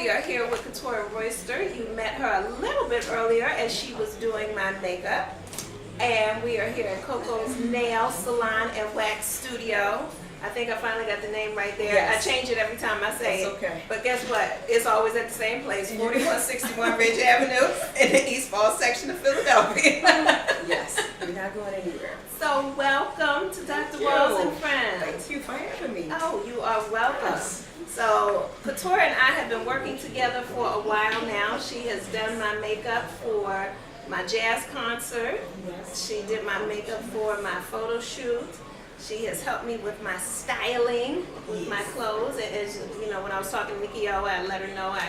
we are here with Katora Royster. You met her a little bit earlier as she was doing my makeup. And we are here in Coco's Nail Salon and Wax Studio. I think I finally got the name right there. Yes. I change it every time I say That's it. okay. But guess what? It's always at the same place, 4161 Ridge Avenue in the East Falls section of Philadelphia. Yes, you're not going anywhere. So welcome to Dr. Walls and Friends. Thank you for having me. Oh, you are welcome. Yes. So Katora and I have been working together for a while now. She has done my makeup for my jazz concert. Yes. She did my makeup for my photo shoot. She has helped me with my styling, with my clothes. And as you know, when I was talking to Nikki O, I let her know I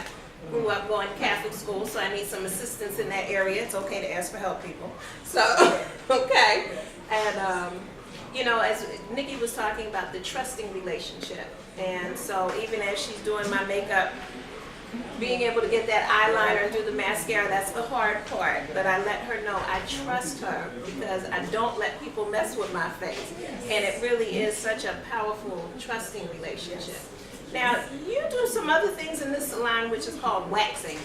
grew up going to Catholic school, so I need some assistance in that area. It's okay to ask for help, people. So, okay. And, you know, as Nikki was talking about the trusting relationship. And so even as she's doing my makeup, being able to get that eyeliner and do the mascara, that's the hard part. But I let her know I trust her because I don't let people mess with my face. And it really is such a powerful, trusting relationship. Now, you do some other things in this salon which is called waxing.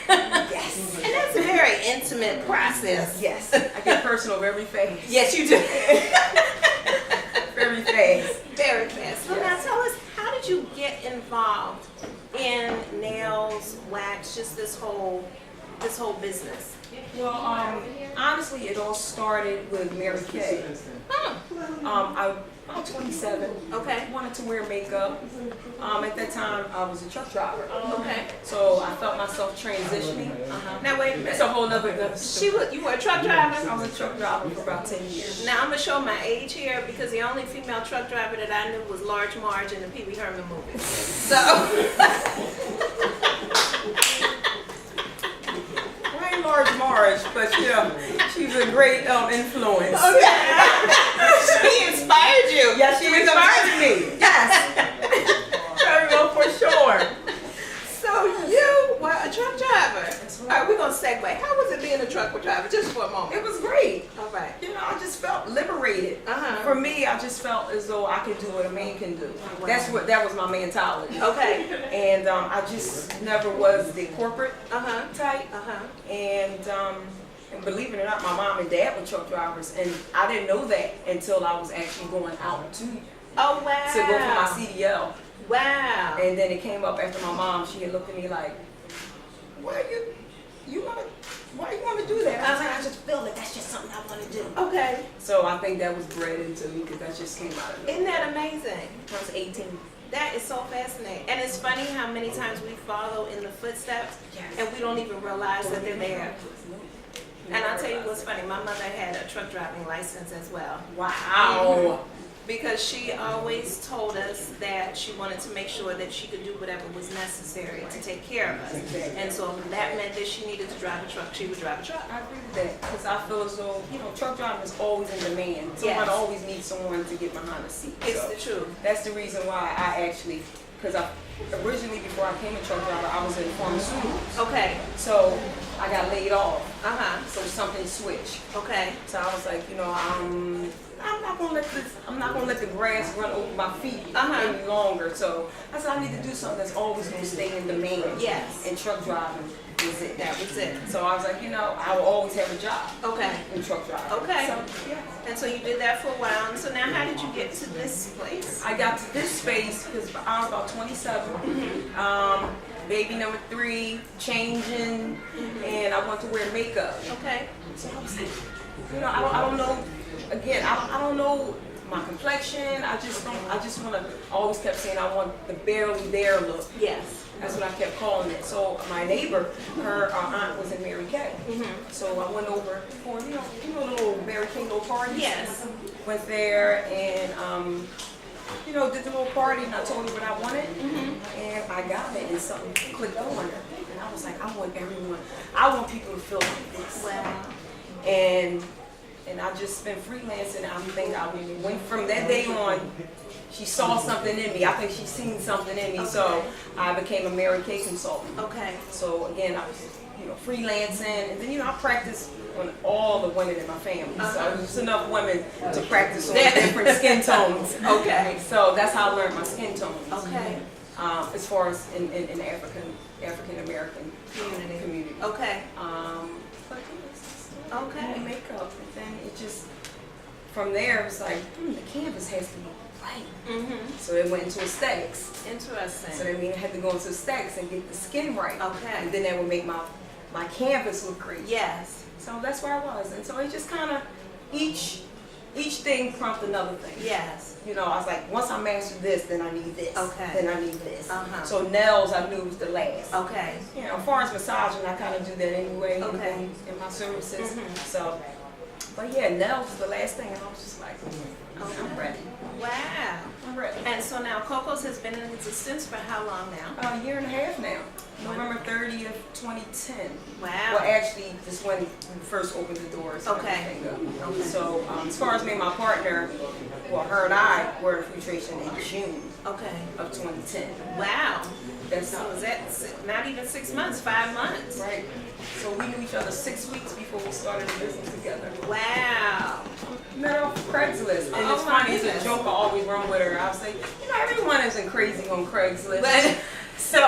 Yes. And that's a very intimate process. Yes. I get personal very fast. Yes, you do. Very fast. Very fast. So Yes. now tell us, how did you get involved in nails, wax, just this whole business? Well, honestly, it all started with Mary Kay. Oh, I'm 27. okay. Wanted to wear makeup. At that time, I was a truck driver. Okay. So I felt myself transitioning. Now wait a It's minute. a whole nother. You were a truck driver? I was a truck driver for about 10 years. Now I'm gonna show my age here because the only female truck driver that I knew was Large Marge in the Pee Wee Herman movie. So I ain't Large Marge, but you know, she's a great influence. she inspired you. Yes, she inspired me. Yes. Very well, for sure. So you were a truck driver. All right, we're gonna segue. How was it being a truck driver? Just for a moment. It was great. All right. You know, I just felt liberated. Uh-huh. For me, I just felt as though I could do what a man can do. That was my mentality. Okay. And I just never was the corporate Uh-huh. type. Uh-huh. And believe it or not, my mom and dad were truck drivers, and I didn't know that until I was actually going out to Oh wow. go for my CDL. Wow. And then it came up after my mom. She had looked at me like, why you want to do that? I was like, I just feel like that's just something I want to do. Okay. So I think that was bred into me because that just came out of me. Isn't that amazing? I was 18. That is so fascinating. And it's funny how many times we follow in the footsteps and we don't even realize that they're there. And I'll tell you what's funny, my mother had a truck driving license as well. Wow. Because she always told us that she wanted to make sure that she could do whatever was necessary to take care of us. And so that meant that she needed to drive a truck, she would drive a truck. I agree with that because I feel as though, you know, truck driving is always in demand. Yes. Someone always needs someone to get behind the seat. It's So the truth. that's the reason why I actually, because originally before I became a truck driver, I was in pharmaceuticals. Okay. So I got laid off. Uh-huh. So something switched. Okay. So I was like, you know, I'm not gonna let the grass run over my feet any longer. So I said I need to do something that's always gonna stay in demand. Yes. And truck driving was it. That was it. So I was like, you know, I will always have a job Okay. in truck driving. Okay. So yeah. And so you did that for a while. And so now how did you get to this place? I got to this space because I was about 27. Baby number 3, changing, and I wanted to wear makeup. Okay. So I was like, you know, I don't know. Again, I don't know my complexion. I just want to. Always kept saying I want the barely there look. Yes. That's what I kept calling it. So my neighbor, her aunt was in Mary Kay. So I went over for you know little Mary Kay little parties. Yes. Went there and you know did the little party and I told her what I wanted and I got it and something clicked on her and I was like I want people to feel like this. Wow. And I just been freelancing. I think I went from that day on. She saw something in me. I think she's seen something in me. Okay. So I became a Mary Kay consultant. Okay. So again, I was freelancing, and then I practiced on all the women in my family. So there's enough women to practice on different skin tones. Okay. So that's how I learned my skin tones. Okay. as far as in the African American community. Okay. But yeah, Okay. makeup, and then it just from there it was like the canvas has to be white. Mm-hmm. So it went into aesthetics. Interesting. So that means I had to go into aesthetics and get the skin right. Okay. And then that would make my canvas look great. Yes. So that's where I was, and so it just kind of each thing prompted another thing. Yes. You know, I was like, once I master this, then I need this. Okay. Then I need this. Uh-huh. So nails, I knew was the last. Okay. You know, as far as massaging, I kind of do that anyway Okay. in my services. Mhm. So, but yeah, nails was the last thing, and I was just like, I'm ready. Wow. I'm ready. And so now Coco's has been in existence for how long now? A year and a half now. November 30th, 2010. Wow. Well, actually, just when we first opened the doors. and Okay. everything up. Okay. So, as far as me and my partner, well, her and I were in filtration in June Okay. of 2010. Wow. That's So is that not even 6 months, 5 months? right. So we knew each other 6 weeks before we started the business together. Wow. Met off Craigslist, and Oh it's my funny. It's goodness. a joke I always run with her. I'll say, you know, everyone isn't crazy on Craigslist. But- So,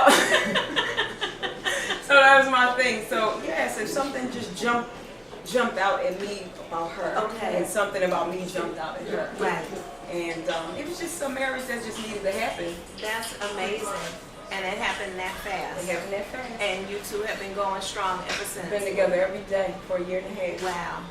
so that was my thing. So yeah, so something just jumped out at me about her, Okay. and something about me jumped out at her. Right. And it was just some marriage that just needed to happen. That's amazing. And it happened that It fast. happened that fast. And you two have been going strong ever since. Been together every day for a year and a half. Wow.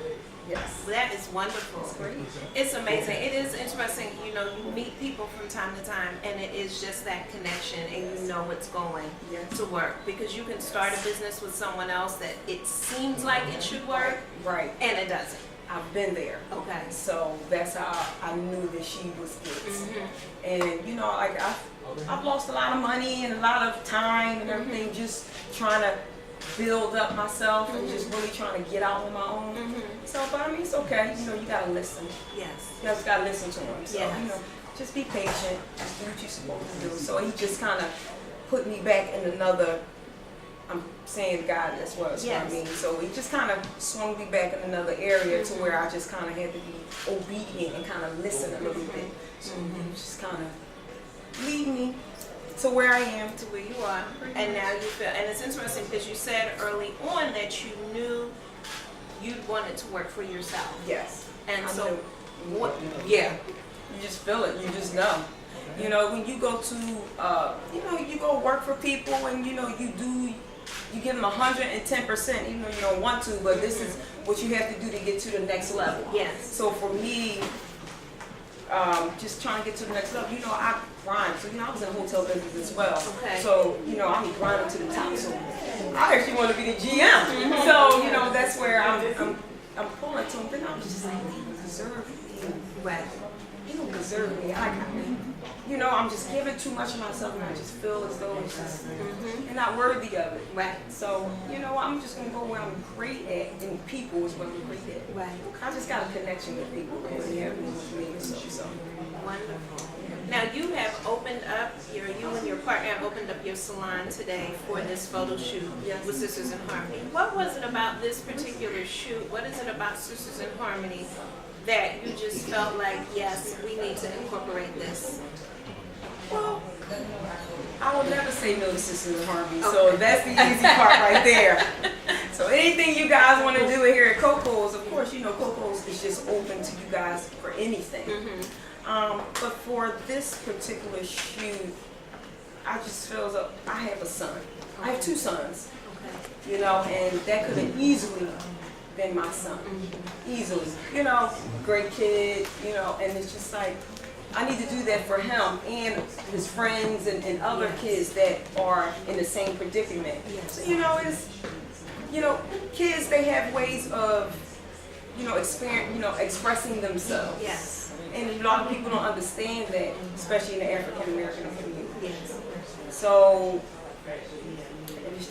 Yes. That is wonderful. It's great. It's amazing. It is interesting, you know, you meet people from time to time and it is just that connection and you know it's going Yes. to work. Because you can start a business with someone else that it seems like it should work Right. and it doesn't. I've been there. Okay. So that's how I knew that she was it. Mhm. And you know, like I've lost a lot of money and a lot of time and everything just trying to build up myself and just really trying to get out on my own. Mhm. So, but I mean, it's okay. You know, you gotta listen. Yes. You just gotta listen to him. So, Yes. you know, just be patient. Just do what you're supposed to do. So he just kind of put me back in another. I'm saying God, that's what it's Yes. what I mean. So he just kind of swung me back in another area to where I just kind of had to be obedient and kind of listen a little bit. So he just kind of lead me to where I am. To where you are. And now you feel, and it's interesting because you said early on that you knew you wanted to work for yourself. Yes. And I so, knew. what, yeah. You just feel it. You just know. You know, when you go to, you know, you go work for people and, you know, you give them 110%, even though you don't want to, but this is what you have to do to get to the next level. Yes. So for me, just trying to get to the next level, you know, I grind. So, you know, I was in hotel business as well. Okay. So, you know, I'm grinding to the top. So I actually want to be the GM. So, you know, that's where I'm pulling to them. Then I'm just like, they don't deserve me. Right. They don't deserve me. You know, I'm just giving too much of myself and I just feel as though it's just, I'm not worthy of it. Right. So, you know, I'm just going to go where I'm great at, and people is where I'm great at. Right. I just got a connection with people and they have me with me. So. Wonderful. Now you have opened up you and your partner have opened up your salon today for this photo shoot Yes. with Sisters in Harmony. What was it about this particular shoot? What is it about Sisters in Harmony that you just felt like, yes, we need to incorporate this? Well, I will never say no to Sisters in Harmony, so that's the easy part right there. So anything you guys want to do here at Coco's, of course, you know Coco's is just open to you guys for anything. But for this particular shoot, I just feel as though I have a son. I have 2 sons, Okay. you know, and that could have easily been my son. Easily. You know, great kid, you know, and it's just like, I need to do that for him and his friends and other kids that are in the same predicament. Yes. So, you know, it's, you know, kids, they have ways of, you know, expressing themselves. Yes. And a lot of people don't understand that, especially in the African American community. Yes. So it was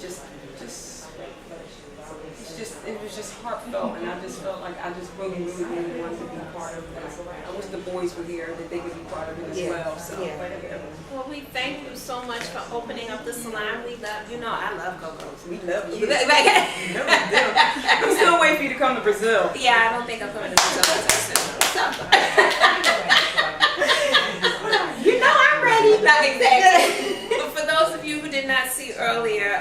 it was just heartfelt, and I just felt like I just really wanted to be part of this. I wish the boys were here, that they could be part of it as well. So, Yeah. Well, we thank you so much for opening up the salon. We love, you know, I love Coco's. we love you. Like, I'm still waiting for you to come to Brazil. yeah, I don't think I'm coming to Brazil anytime soon. You know I'm ready. Not exactly. did not see earlier,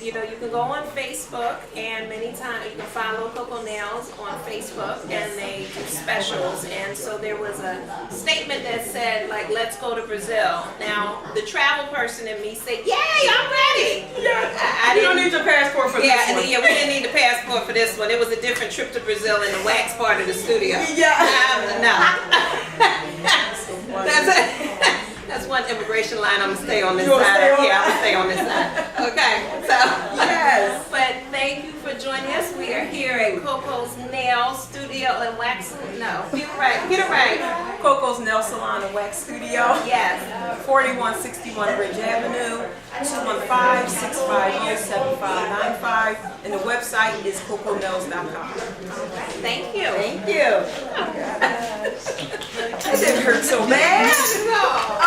you know, you can go on Facebook, and many times you can follow Coco Nails on Facebook, and they do specials. And so there was a statement that said, like, let's go to Brazil. Now, the travel person in me said, yay, I'm ready. Yeah. I You don't didn't- need your passport for this Yeah, one. yeah, we didn't need the passport for this one. It was a different trip to Brazil in the wax part of the studio. Yeah. No. That's one immigration line. I'm gonna stay on this You wanna side. stay on Yeah, I'm that? gonna stay on this side. Okay, so. Yes. But thank you for joining us. We are here at Coco's Nail Studio and Wax. No, get it right. Get it right. Coco's Nail Salon and Wax Studio. Yes. 4161 Ridge Avenue, 215-650-7595, and the website is coconails.com. Thank you. Thank you. That didn't hurt so bad. No.